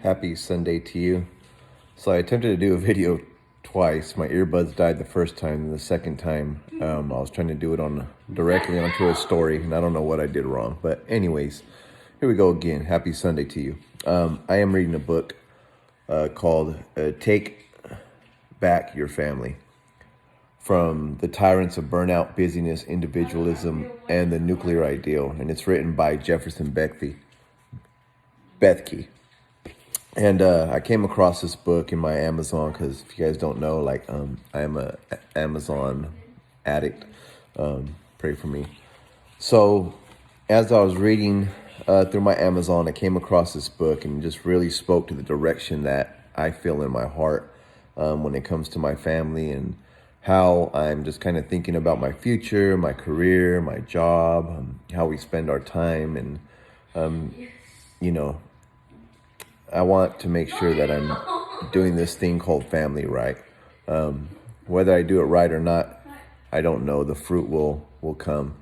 Happy Sunday to you. So I attempted to do a video twice. My earbuds died the first time, and the second time I was trying to do it directly onto a story, and I don't know what I did wrong. But anyways, here we go again. Happy Sunday to you. I am reading a book called Take Back Your Family: From the Tyrants of Burnout, Busyness, Individualism, and the Nuclear Ideal. And it's written by Jefferson Bethke. And I came across this book in my Amazon because if you guys don't know, I am a Amazon addict. Pray for me. So as I was reading through my Amazon, I came across this book and just really spoke to the direction that I feel in my heart when it comes to my family and how I'm just kind of thinking about my future, my career, my job, how we spend our time. And, I want to make sure that I'm doing this thing called family right. Whether I do it right or not, I don't know. The fruit will come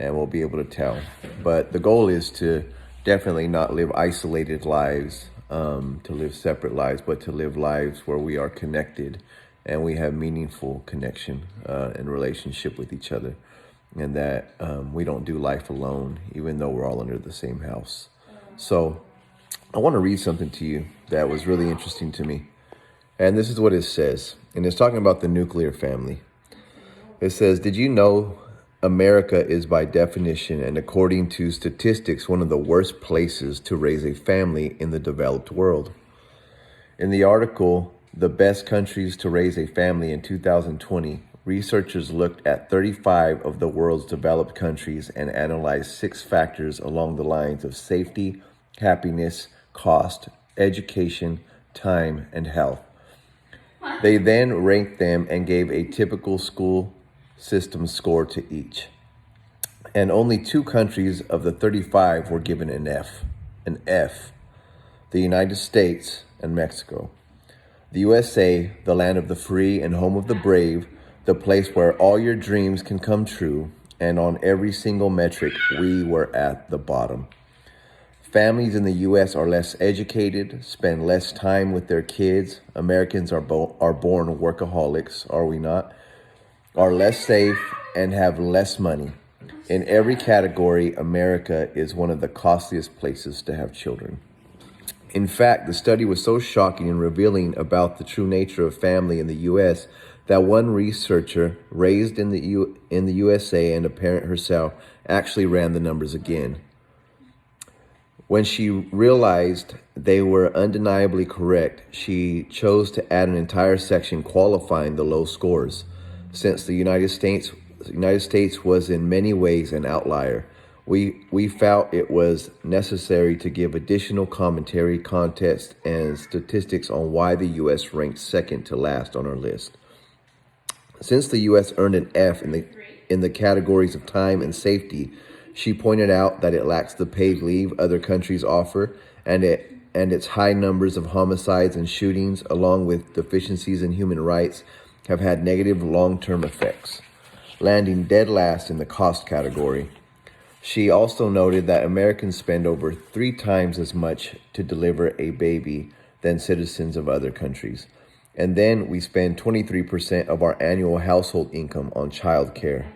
and we'll be able to tell. But the goal is to definitely not live isolated lives, to live separate lives, but to live lives where we are connected and we have meaningful connection and relationship with each other. And that we don't do life alone, even though we're all under the same house. So I want to read something to you that was really interesting to me. And this is what it says. And it's talking about the nuclear family. It says, did you know America is by definition and according to statistics one of the worst places to raise a family in the developed world? In the article, The Best Countries to Raise a Family in 2020, researchers looked at 35 of the world's developed countries and analyzed 6 factors along the lines of safety, happiness, cost, education, time, and health. They then ranked them and gave a typical school system score to each. And only 2 countries of the 35 were given an F, the United States and Mexico. The USA, the land of the free and home of the brave, the place where all your dreams can come true, and on every single metric, we were at the bottom. Families in the U.S. are less educated, spend less time with their kids. Americans are born workaholics, are we not? Are less safe and have less money. In every category, America is one of the costliest places to have children. In fact, the study was so shocking and revealing about the true nature of family in the U.S. that one researcher raised in the USA and a parent herself actually ran the numbers again. When she realized they were undeniably correct, she chose to add an entire section qualifying the low scores. Since the United States was in many ways an outlier, we felt it was necessary to give additional commentary, context, and statistics on why the U.S. ranked second to last on our list. Since the U.S. earned an F in the categories of time and safety, she pointed out that it lacks the paid leave other countries offer, and its high numbers of homicides and shootings, along with deficiencies in human rights, have had negative long-term effects, landing dead last in the cost category. She also noted that Americans spend over 3 times as much to deliver a baby than citizens of other countries. And then we spend 23% of our annual household income on child care.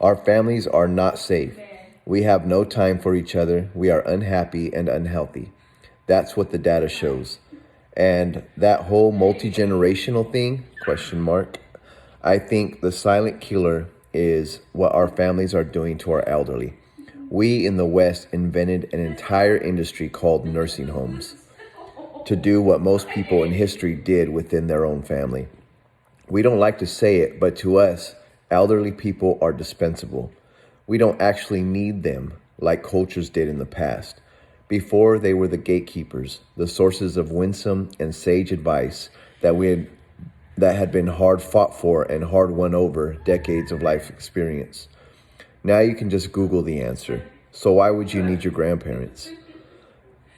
Our families are not safe. We have no time for each other. We are unhappy and unhealthy. That's what the data shows. And that whole multi-generational thing, ? I think the silent killer is what our families are doing to our elderly. We in the West invented an entire industry called nursing homes to do what most people in history did within their own family. We don't like to say it, but to us, elderly people are dispensable. We don't actually need them like cultures did in the past. Before, they were the gatekeepers, the sources of winsome and sage advice that had been hard fought for and hard won over decades of life experience. Now you can just Google the answer. So why would you need your grandparents?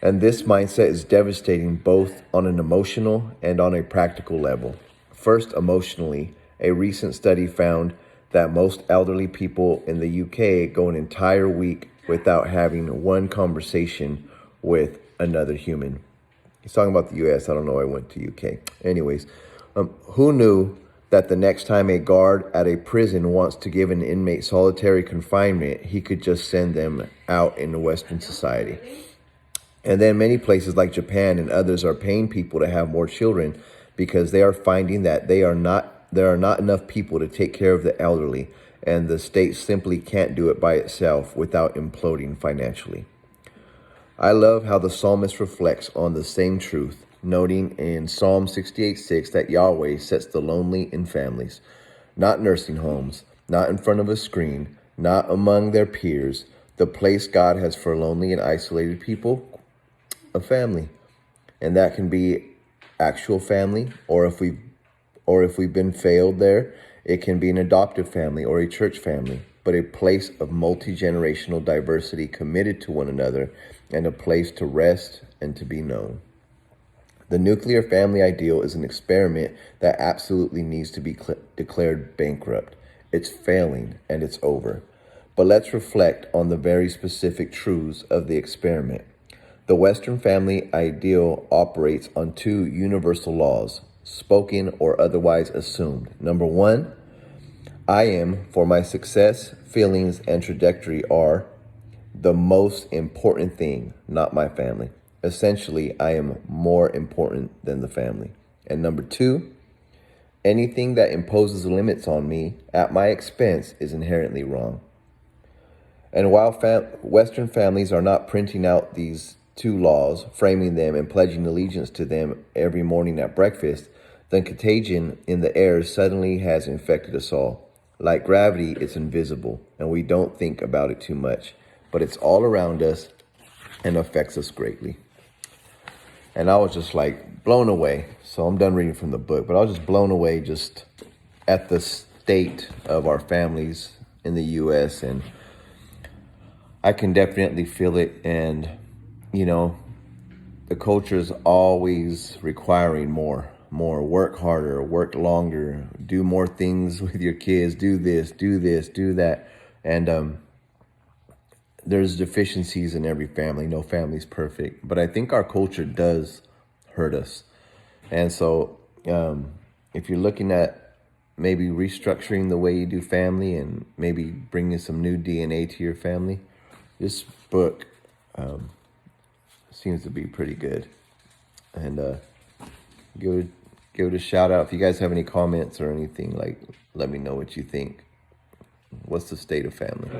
And this mindset is devastating both on an emotional and on a practical level. First, emotionally, a recent study found that most elderly people in the UK go an entire week without having one conversation with another human. He's talking about the U.S. I don't know. I went to UK. Anyways, who knew that the next time a guard at a prison wants to give an inmate solitary confinement, he could just send them out in Western society? And then many places like Japan and others are paying people to have more children because they are finding that there are not enough people to take care of the elderly, and the state simply can't do it by itself without imploding financially. I love how the psalmist reflects on the same truth, noting in Psalm 68:6 that Yahweh sets the lonely in families, not nursing homes, not in front of a screen, not among their peers. The place God has for lonely and isolated people, a family. And that can be actual family, or if we've been failed there, it can be an adoptive family or a church family, but a place of multi-generational diversity committed to one another and a place to rest and to be known. The nuclear family ideal is an experiment that absolutely needs to be declared bankrupt. It's failing and it's over. But let's reflect on the very specific truths of the experiment. The Western family ideal operates on two universal laws, spoken or otherwise assumed. Number one, I am, for my success, feelings, and trajectory are the most important thing, not my family. Essentially, I am more important than the family. And number two, anything that imposes limits on me at my expense is inherently wrong. And while Western families are not printing out these two laws, framing them, and pledging allegiance to them every morning at breakfast, the contagion in the air suddenly has infected us all. Like gravity, it's invisible, and we don't think about it too much, but it's all around us and affects us greatly. And I was just like blown away. So I'm done reading from the book, but I was just blown away just at the state of our families in the U.S. And I can definitely feel it. And, you know, the culture is always requiring more, work harder, work longer, do more things with your kids, do this, do that. And there's deficiencies in every family. No family's perfect. But I think our culture does hurt us. And so if you're looking at maybe restructuring the way you do family and maybe bringing some new DNA to your family, this book seems to be pretty good. And give it a shout out. If you guys have any comments or anything, like, let me know what you think. What's the state of family?